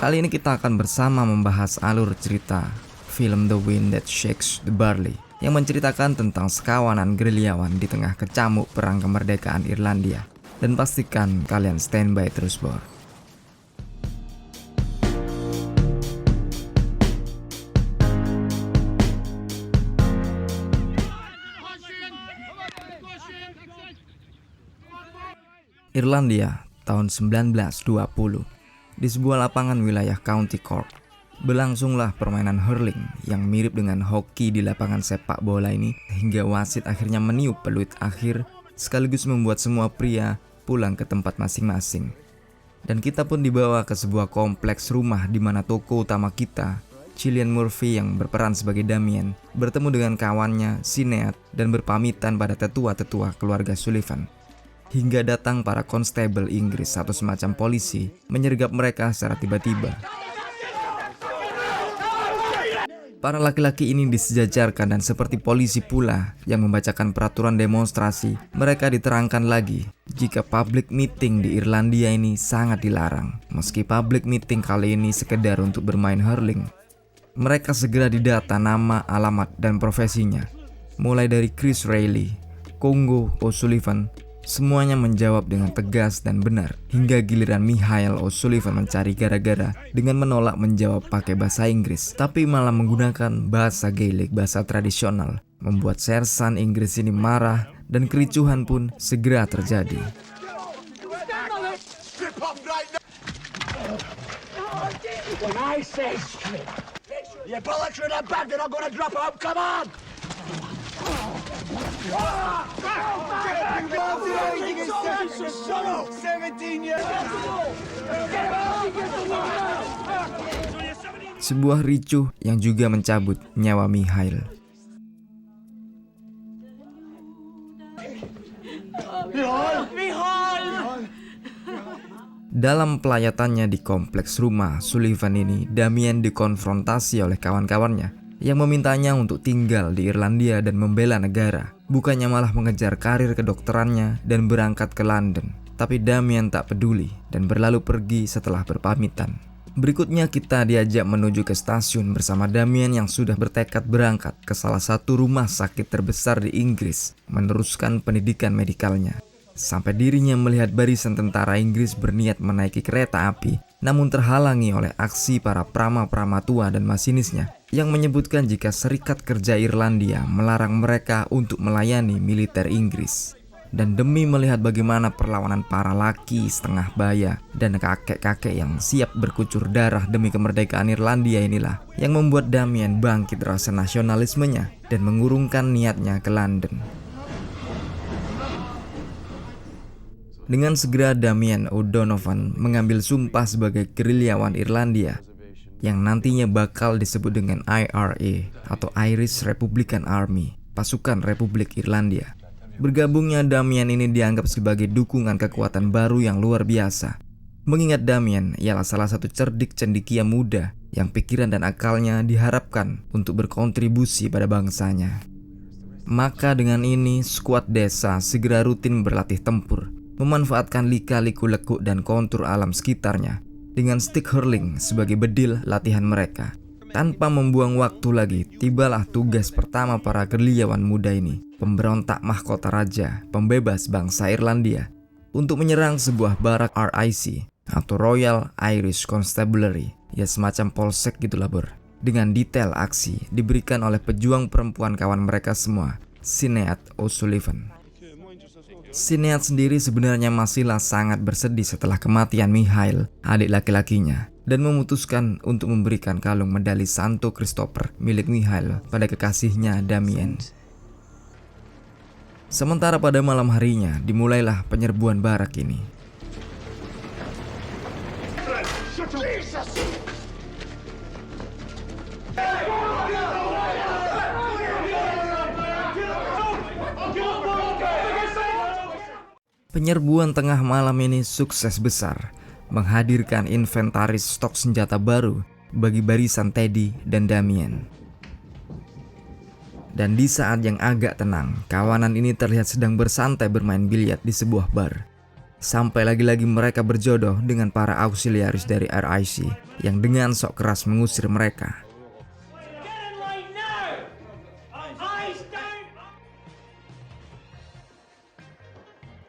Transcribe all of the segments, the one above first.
Kali ini kita akan bersama membahas alur cerita film The Wind That Shakes the Barley yang menceritakan tentang sekawanan gerilyawan di tengah kecamuk perang kemerdekaan Irlandia. Dan pastikan kalian standby terus, Bor. Irlandia tahun 1920. Di sebuah lapangan wilayah County Cork, berlangsunglah permainan hurling yang mirip dengan hoki di lapangan sepak bola ini, hingga wasit akhirnya meniup peluit akhir sekaligus membuat semua pria pulang ke tempat masing-masing. Dan kita pun dibawa ke sebuah kompleks rumah di mana tokoh utama kita, Cillian Murphy yang berperan sebagai Damien, bertemu dengan kawannya Sinead dan berpamitan pada tetua-tetua keluarga Sullivan. Hingga datang para konstabel Inggris atau semacam polisi menyergap mereka secara tiba-tiba. Para laki-laki ini disejajarkan dan seperti polisi pula yang membacakan peraturan demonstrasi, mereka diterangkan lagi jika public meeting di Irlandia ini sangat dilarang. Meski public meeting kali ini sekedar untuk bermain hurling. Mereka segera didata nama, alamat, dan profesinya. Mulai dari Chris Reilly, Congo O'Sullivan, semuanya menjawab dengan tegas dan benar, hingga giliran Michael O'Sullivan mencari gara-gara dengan menolak menjawab pakai bahasa Inggris, tapi malah menggunakan bahasa Gaelic, bahasa tradisional, membuat sersan Inggris ini marah dan kericuhan pun segera terjadi. Sebuah ricuh yang juga mencabut nyawa Michael. Dalam pelayatannya di kompleks rumah Sullivan ini, Damien dikonfrontasi oleh kawan-kawannya yang memintanya untuk tinggal di Irlandia dan membela negara, bukannya malah mengejar karir kedokterannya dan berangkat ke London. Tapi Damien tak peduli dan berlalu pergi setelah berpamitan. Berikutnya kita diajak menuju ke stasiun bersama Damien yang sudah bertekad berangkat ke salah satu rumah sakit terbesar di Inggris, meneruskan pendidikan medikalnya. Sampai dirinya melihat barisan tentara Inggris berniat menaiki kereta api, namun terhalangi oleh aksi para prama-prama tua dan masinisnya yang menyebutkan jika Serikat Kerja Irlandia melarang mereka untuk melayani militer Inggris. Dan demi melihat bagaimana perlawanan para laki setengah baya dan kakek-kakek yang siap berkucur darah demi kemerdekaan Irlandia inilah yang membuat Damien bangkit rasa nasionalismenya dan mengurungkan niatnya ke London. Dengan segera Damien O'Donovan mengambil sumpah sebagai gerilyawan Irlandia yang nantinya bakal disebut dengan IRA atau Irish Republican Army, pasukan Republik Irlandia. Bergabungnya Damien ini dianggap sebagai dukungan kekuatan baru yang luar biasa. Mengingat Damien ialah salah satu cerdik cendekia muda yang pikiran dan akalnya diharapkan untuk berkontribusi pada bangsanya. Maka dengan ini skuad desa segera rutin berlatih tempur, memanfaatkan lika-liku lekuk dan kontur alam sekitarnya dengan stick hurling sebagai bedil latihan mereka. Tanpa membuang waktu lagi, tibalah tugas pertama para gerilyawan muda ini, pemberontak mahkota raja, pembebas bangsa Irlandia, untuk menyerang sebuah barak RIC atau Royal Irish Constabulary, ya semacam polsek gitulah Bor. Dengan detail aksi diberikan oleh pejuang perempuan kawan mereka semua, Sinead O'Sullivan. Sinead sendiri sebenarnya masihlah sangat bersedih setelah kematian Michael, adik laki-lakinya, dan memutuskan untuk memberikan kalung medali Santo Christopher milik Michael pada kekasihnya Damien. Sementara pada malam harinya dimulailah penyerbuan barak ini. Penyerbuan tengah malam ini sukses besar, menghadirkan inventaris stok senjata baru bagi barisan Teddy dan Damien. Dan di saat yang agak tenang, kawanan ini terlihat sedang bersantai bermain biliar di sebuah bar. Sampai lagi-lagi mereka berjodoh dengan para auxiliaris dari RIC yang dengan sok keras mengusir mereka.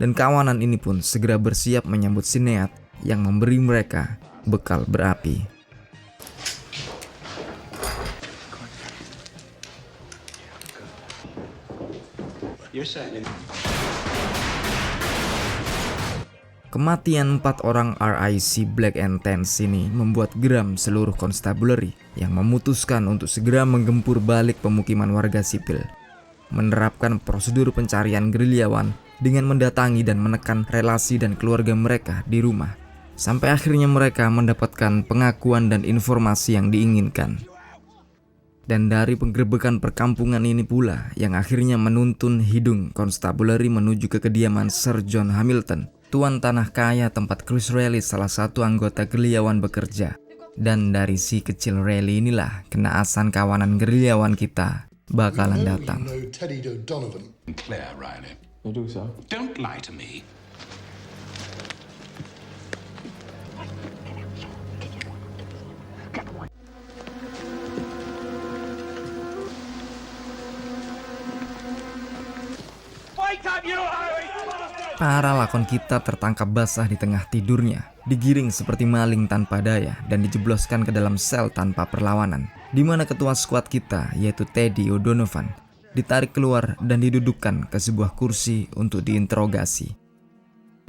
Dan kawanan ini pun segera bersiap menyambut Sinead yang memberi mereka bekal berapi. Kematian 4 orang RIC Black and Tans ini membuat geram seluruh constabulary yang memutuskan untuk segera menggempur balik pemukiman warga sipil, menerapkan prosedur pencarian gerilyawan dengan mendatangi dan menekan relasi dan keluarga mereka di rumah, sampai akhirnya mereka mendapatkan pengakuan dan informasi yang diinginkan. Dan dari penggerebekan perkampungan ini pula yang akhirnya menuntun hidung constabulary menuju ke kediaman Sir John Hamilton, tuan tanah kaya tempat Chris Reilly salah satu anggota gerilyawan bekerja. Dan dari si kecil Reilly inilah kenaasan kawanan gerilyawan kita bakalan datang. Claire, Riley. I do, sir. Don't lie to me. Para lakon kita tertangkap basah di tengah tidurnya, digiring seperti maling tanpa daya dan dijebloskan ke dalam sel tanpa perlawanan, di mana ketua skuad kita yaitu Teddy O'Donovan ditarik keluar dan didudukkan ke sebuah kursi untuk diinterogasi.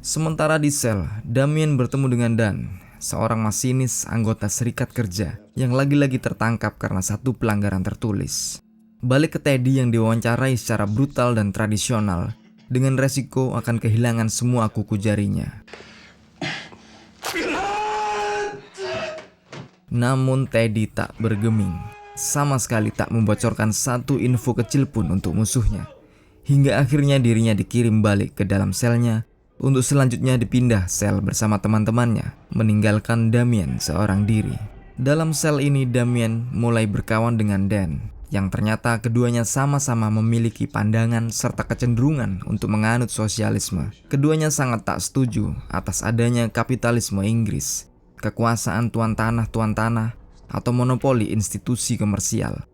Sementara di sel, Damien bertemu dengan Dan, seorang masinis anggota serikat kerja yang lagi-lagi tertangkap karena satu pelanggaran tertulis. Balik ke Teddy yang diwawancarai secara brutal dan tradisional, dengan resiko akan kehilangan semua kuku jarinya. Namun Teddy tak bergeming, sama sekali tak membocorkan satu info kecil pun untuk musuhnya, hingga akhirnya dirinya dikirim balik ke dalam selnya untuk selanjutnya dipindah sel bersama teman-temannya, meninggalkan Damien seorang diri. Dalam sel ini Damien mulai berkawan dengan Dan, yang ternyata keduanya sama-sama memiliki pandangan serta kecenderungan untuk menganut sosialisme. Keduanya sangat tak setuju atas adanya kapitalisme Inggris, kekuasaan tuan tanah atau monopoli institusi komersial.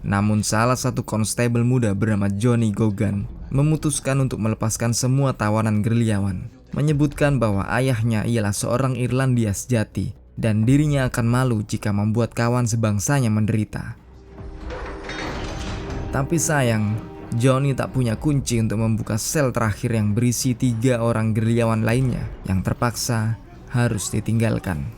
Namun salah satu konstabel muda bernama Johnny Gogan memutuskan untuk melepaskan semua tawanan gerilyawan, menyebutkan bahwa ayahnya ialah seorang Irlandia sejati dan dirinya akan malu jika membuat kawan sebangsanya menderita. Tapi sayang, Johnny tak punya kunci untuk membuka sel terakhir yang berisi 3 orang gerilyawan lainnya yang terpaksa harus ditinggalkan.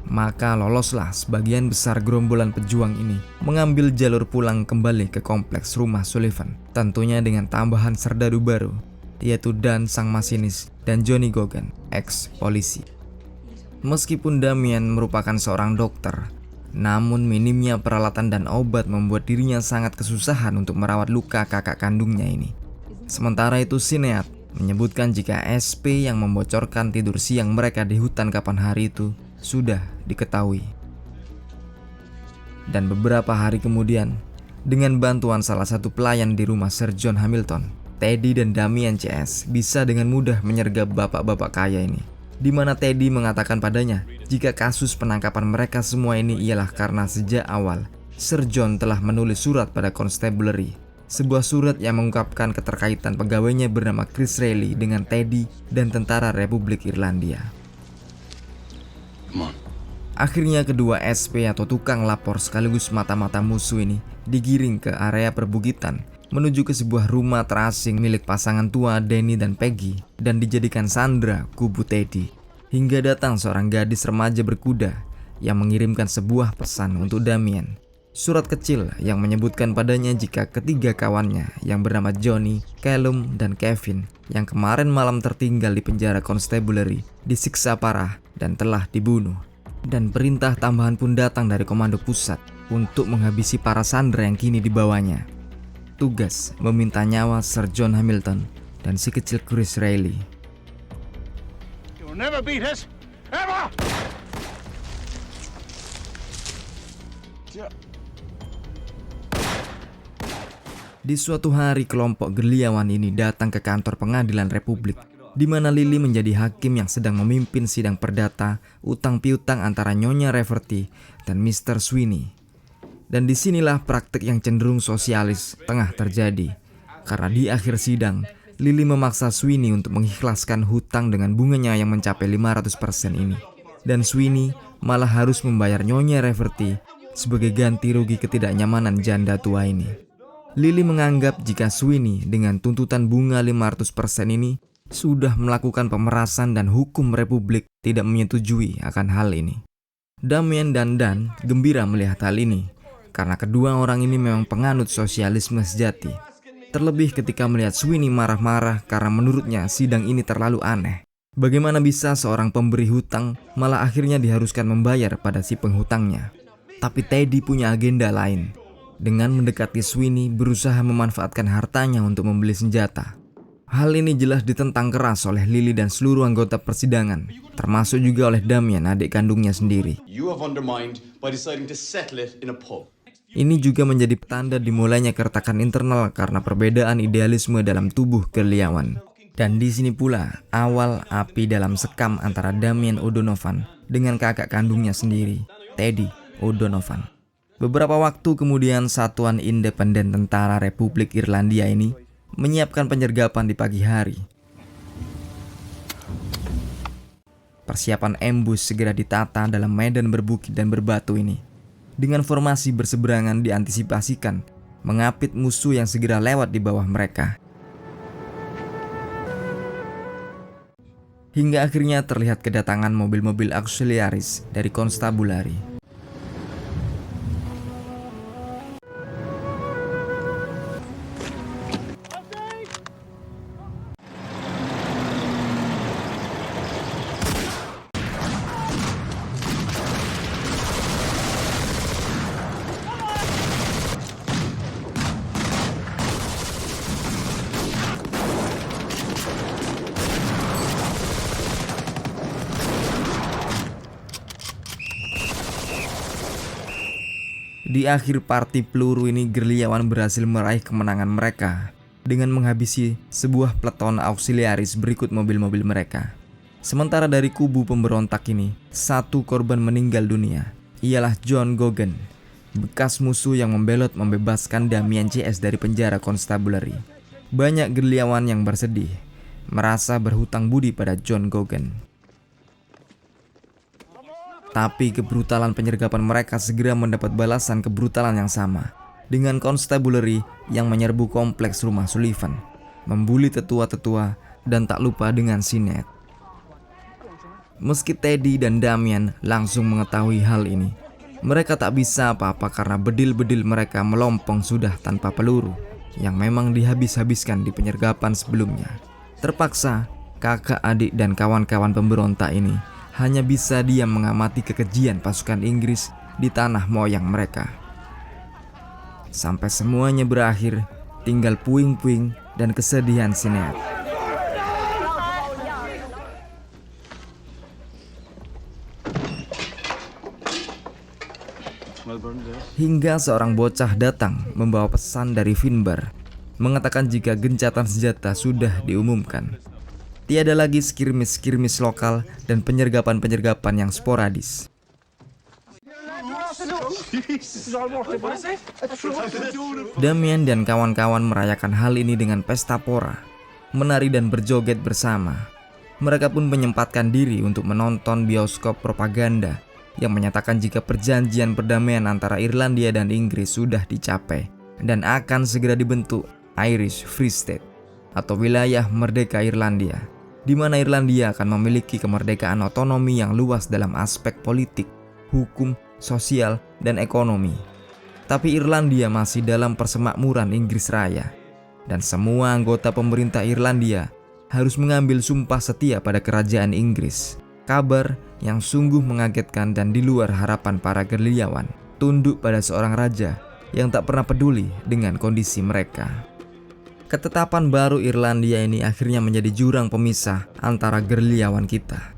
Maka loloslah sebagian besar gerombolan pejuang ini mengambil jalur pulang kembali ke kompleks rumah Sullivan, tentunya dengan tambahan serdadu baru, yaitu Dan sang masinis dan Johnny Gogan, ex-polisi. Meskipun Damien merupakan seorang dokter, namun minimnya peralatan dan obat membuat dirinya sangat kesusahan untuk merawat luka kakak kandungnya ini. Sementara itu Sinead menyebutkan jika SP yang membocorkan tidur siang mereka di hutan kapan hari itu sudah diketahui. Dan beberapa hari kemudian, dengan bantuan salah satu pelayan di rumah Sir John Hamilton, Teddy dan Damien CS bisa dengan mudah menyergap bapak-bapak kaya ini, di mana Teddy mengatakan padanya jika kasus penangkapan mereka semua ini ialah karena sejak awal Sir John telah menulis surat pada constabulary, sebuah surat yang mengungkapkan keterkaitan pegawainya bernama Chris Reilly dengan Teddy dan tentara Republik Irlandia. Akhirnya kedua SP atau tukang lapor sekaligus mata-mata musuh ini digiring ke area perbukitan menuju ke sebuah rumah terasing milik pasangan tua Danny dan Peggy dan dijadikan sandera kubu Teddy. Hingga datang seorang gadis remaja berkuda yang mengirimkan sebuah pesan untuk Damien. Surat kecil yang menyebutkan padanya jika ketiga kawannya yang bernama Johnny, Callum, dan Kevin yang kemarin malam tertinggal di penjara constabulary disiksa parah dan telah dibunuh. Dan perintah tambahan pun datang dari komando pusat untuk menghabisi para sandera yang kini dibawanya. Tugas meminta nyawa Sir John Hamilton dan si kecil Chris Reilly. You'll never beat us, ever! Di suatu hari kelompok gerilyawan ini datang ke kantor pengadilan Republik di mana Lily menjadi hakim yang sedang memimpin sidang perdata utang piutang antara Nyonya Rafferty dan Mr. Sweeney. Dan disinilah praktik yang cenderung sosialis tengah terjadi, karena di akhir sidang, Lily memaksa Sweeney untuk mengikhlaskan hutang dengan bunganya yang mencapai 500% ini. Dan Sweeney malah harus membayar Nyonya Rafferty sebagai ganti rugi ketidaknyamanan janda tua ini. Lily menganggap jika Sweeney dengan tuntutan bunga 500% ini sudah melakukan pemerasan dan hukum Republik tidak menyetujui akan hal ini. Damien dan Dan gembira melihat hal ini, karena kedua orang ini memang penganut sosialisme sejati. Terlebih ketika melihat Sweeney marah-marah karena menurutnya sidang ini terlalu aneh. Bagaimana bisa seorang pemberi hutang malah akhirnya diharuskan membayar pada si penghutangnya? Tapi Teddy punya agenda lain. Dengan mendekati Sweeney berusaha memanfaatkan hartanya untuk membeli senjata. Hal ini jelas ditentang keras oleh Lily dan seluruh anggota persidangan, termasuk juga oleh Damien, adik kandungnya sendiri. Ini juga menjadi tanda dimulainya keretakan internal karena perbedaan idealisme dalam tubuh gerilyawan. Dan di sini pula awal api dalam sekam antara Damien O'Donovan dengan kakak kandungnya sendiri, Teddy O'Donovan. Beberapa waktu kemudian Satuan Independen Tentara Republik Irlandia ini menyiapkan penyergapan di pagi hari. Persiapan embus segera ditata dalam medan berbukit dan berbatu ini. Dengan formasi berseberangan diantisipasikan, mengapit musuh yang segera lewat di bawah mereka. Hingga akhirnya terlihat kedatangan mobil-mobil auxiliaris dari konstabulari. Di akhir parti peluru ini, gerilyawan berhasil meraih kemenangan mereka dengan menghabisi sebuah peleton auxiliaris berikut mobil-mobil mereka. Sementara dari kubu pemberontak ini, satu korban meninggal dunia. Ialah John Gogan, bekas musuh yang membelot membebaskan Damien CS dari penjara Constabulary. Banyak gerilyawan yang bersedih, merasa berhutang budi pada John Gogan. Tapi kebrutalan penyergapan mereka segera mendapat balasan kebrutalan yang sama, dengan Constabulary yang menyerbu kompleks rumah Sullivan, membuli tetua-tetua, dan tak lupa dengan Sinet. Meski Teddy dan Damien langsung mengetahui hal ini, mereka tak bisa apa-apa karena bedil-bedil mereka melompong sudah tanpa peluru, yang memang dihabis-habiskan di penyergapan sebelumnya. Terpaksa, kakak, adik, dan kawan-kawan pemberontak ini hanya bisa diam mengamati kekejian pasukan Inggris di tanah moyang mereka. Sampai semuanya berakhir, tinggal puing-puing dan kesedihan Sinet. Hingga seorang bocah datang membawa pesan dari Finbar, mengatakan jika gencatan senjata sudah diumumkan. Tiada lagi skirmis-skirmis lokal dan penyergapan-penyergapan yang sporadis. Damien dan kawan-kawan merayakan hal ini dengan pesta pora, menari dan berjoget bersama. Mereka pun menyempatkan diri untuk menonton bioskop propaganda yang menyatakan jika perjanjian perdamaian antara Irlandia dan Inggris sudah dicapai dan akan segera dibentuk Irish Free State atau wilayah merdeka Irlandia, di mana Irlandia akan memiliki kemerdekaan otonomi yang luas dalam aspek politik, hukum, sosial, dan ekonomi. Tapi Irlandia masih dalam persemakmuran Inggris Raya, dan semua anggota pemerintah Irlandia harus mengambil sumpah setia pada kerajaan Inggris. Kabar yang sungguh mengagetkan dan di luar harapan para gerilyawan, tunduk pada seorang raja yang tak pernah peduli dengan kondisi mereka. Ketetapan baru Irlandia ini akhirnya menjadi jurang pemisah antara gerilyawan kita.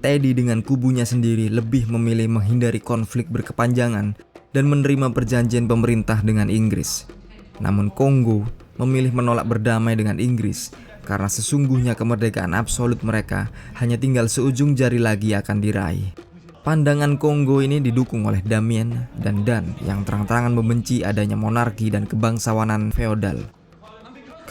Teddy dengan kubunya sendiri lebih memilih menghindari konflik berkepanjangan dan menerima perjanjian pemerintah dengan Inggris. Namun Kongo memilih menolak berdamai dengan Inggris karena sesungguhnya kemerdekaan absolut mereka hanya tinggal seujung jari lagi akan diraih. Pandangan Kongo ini didukung oleh Damien dan Dan yang terang-terangan membenci adanya monarki dan kebangsawanan feodal.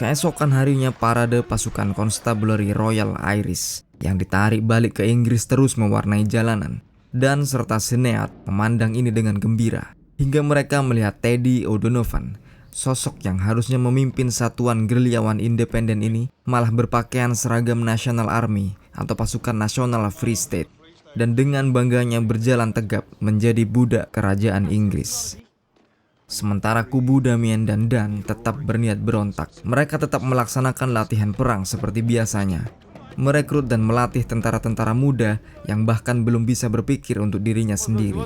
Keesokan harinya parade pasukan Constabulary Royal Irish yang ditarik balik ke Inggris terus mewarnai jalanan. Dan serta Sinead memandang ini dengan gembira hingga mereka melihat Teddy O'Donovan, sosok yang harusnya memimpin satuan gerilyawan independen ini, malah berpakaian seragam National Army atau pasukan nasional Free State, dan dengan bangganya berjalan tegap menjadi budak kerajaan Inggris. Sementara kubu Damien dan Dan tetap berniat berontak. Mereka tetap melaksanakan latihan perang seperti biasanya, merekrut dan melatih tentara-tentara muda yang bahkan belum bisa berpikir untuk dirinya sendiri.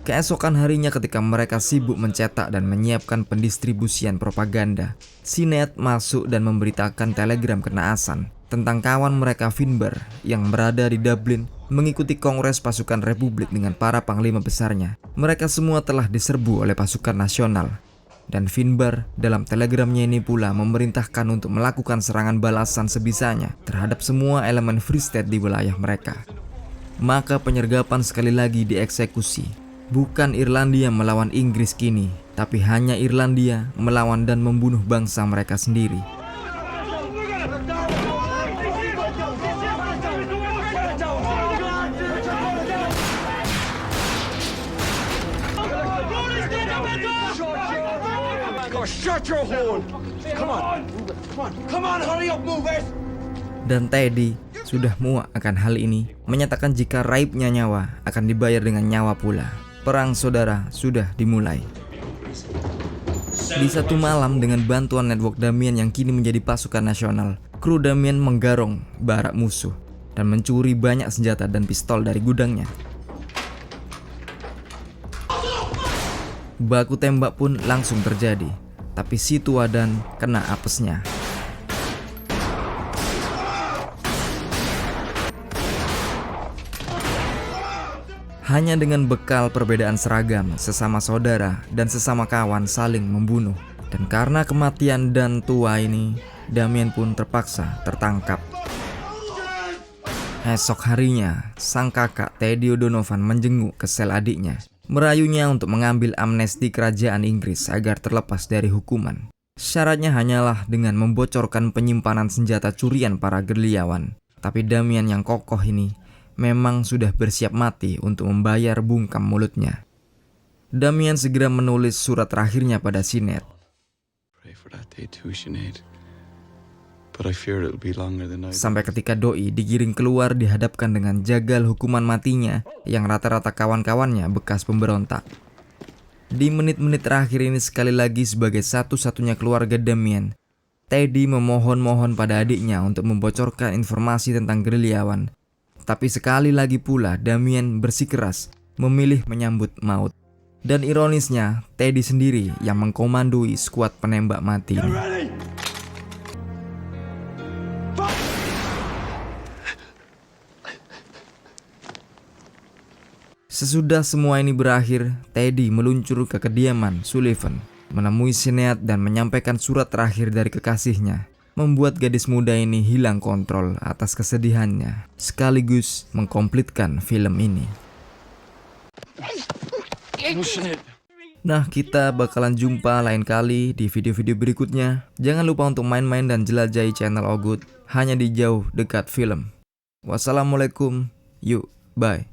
Keesokan harinya ketika mereka sibuk mencetak dan menyiapkan pendistribusian propaganda, Sinead masuk dan memberitakan telegram kenaasan tentang kawan mereka Finbar yang berada di Dublin mengikuti kongres pasukan Republik dengan para panglima besarnya. Mereka semua telah diserbu oleh pasukan nasional. Dan Finbar dalam telegramnya ini pula memerintahkan untuk melakukan serangan balasan sebisanya terhadap semua elemen Free State di wilayah mereka. Maka penyergapan sekali lagi dieksekusi. Bukan Irlandia melawan Inggris kini, tapi hanya Irlandia melawan dan membunuh bangsa mereka sendiri. Dan Teddy sudah muak akan hal ini, menyatakan jika raibnya nyawa akan dibayar dengan nyawa pula. Perang saudara sudah dimulai. Di satu malam dengan bantuan network Damien yang kini menjadi pasukan nasional, kru Damien menggarong barak musuh dan mencuri banyak senjata dan pistol dari gudangnya. Baku tembak pun langsung terjadi, tapi si tua Dan kena apesnya. Hanya dengan bekal perbedaan seragam, sesama saudara dan sesama kawan saling membunuh. Dan karena kematian Dan tua ini, Damien pun terpaksa tertangkap. Esok harinya, sang kakak Teddy O'Donovan menjenguk ke sel adiknya, merayunya untuk mengambil amnesti kerajaan Inggris agar terlepas dari hukuman. Syaratnya hanyalah dengan membocorkan penyimpanan senjata curian para gerilyawan. Tapi Damien yang kokoh ini memang sudah bersiap mati untuk membayar bungkam mulutnya. Damien segera menulis surat terakhirnya pada Sinead. Sampai ketika doi digiring keluar dihadapkan dengan jagal hukuman matinya yang rata-rata kawan-kawannya bekas pemberontak. Di menit-menit terakhir ini sekali lagi sebagai satu-satunya keluarga Damien, Teddy memohon-mohon pada adiknya untuk membocorkan informasi tentang gerilyawan. Tapi sekali lagi pula Damien bersikeras memilih menyambut maut. Dan ironisnya Teddy sendiri yang mengkomandoi skuad penembak mati ini. Sesudah semua ini berakhir, Teddy meluncur ke kediaman Sullivan, menemui Sinead dan menyampaikan surat terakhir dari kekasihnya. Membuat gadis muda ini hilang kontrol atas kesedihannya, sekaligus mengkomplitkan film ini. Nah, kita bakalan jumpa lain kali di video-video berikutnya. Jangan lupa untuk main-main dan jelajahi channel Ogut hanya di jauh dekat film. Wassalamualaikum, yuk, bye.